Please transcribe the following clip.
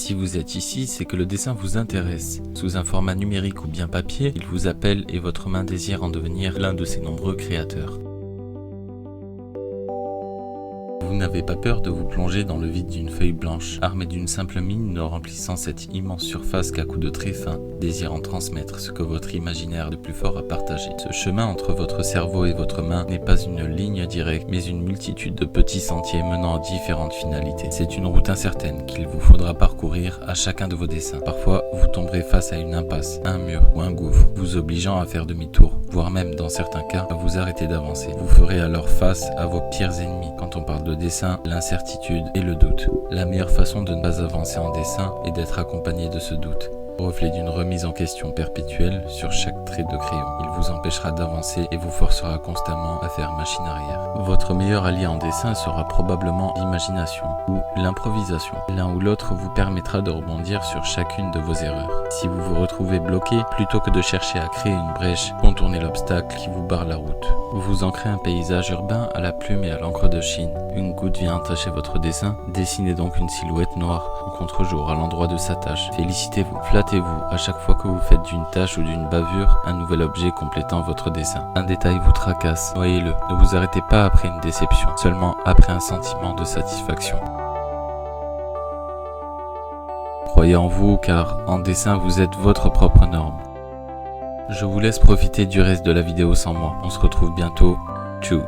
Si vous êtes ici, c'est que le dessin vous intéresse. Sous un format numérique ou bien papier, il vous appelle et votre main désire en devenir l'un de ses nombreux créateurs. Vous n'avez pas peur de vous plonger dans le vide d'une feuille blanche, armée d'une simple mine ne remplissant cette immense surface qu'à coups de traits fins, désirant transmettre ce que votre imaginaire de plus fort a partagé. Ce chemin entre votre cerveau et votre main n'est pas une ligne directe, mais une multitude de petits sentiers menant à différentes finalités. C'est une route incertaine qu'il vous faudra parcourir à chacun de vos dessins. Parfois, vous tomberez face à une impasse, un mur ou un gouffre, vous obligeant à faire demi-tour, voire même dans certains cas, à vous arrêter d'avancer. Vous ferez alors face à vos pires ennemis. Quand on parle de dessin, l'incertitude et le doute. La meilleure façon de ne pas avancer en dessin est d'être accompagné de ce doute. Reflet d'une remise en question perpétuelle sur chaque trait de crayon. Il vous empêchera d'avancer et vous forcera constamment à faire machine arrière. Votre meilleur allié en dessin sera probablement l'imagination ou l'improvisation. L'un ou l'autre vous permettra de rebondir sur chacune de vos erreurs. Si vous vous retrouvez bloqué, plutôt que de chercher à créer une brèche, contournez l'obstacle qui vous barre la route. Vous ancrez un paysage urbain à la plume et à l'encre de Chine. Une goutte vient entacher votre dessin. Dessinez donc une silhouette noire au contre-jour à l'endroit de sa tache. Félicitez-vous, flattez-vous à chaque fois que vous faites d'une tache ou d'une bavure un nouvel objet complétant votre dessin. Un détail vous tracasse, noyez-le. Ne vous arrêtez pas après une déception, seulement après un sentiment de satisfaction. Croyez en vous car en dessin vous êtes votre propre norme. Je vous laisse profiter du reste de la vidéo sans moi. On se retrouve bientôt. Tchou.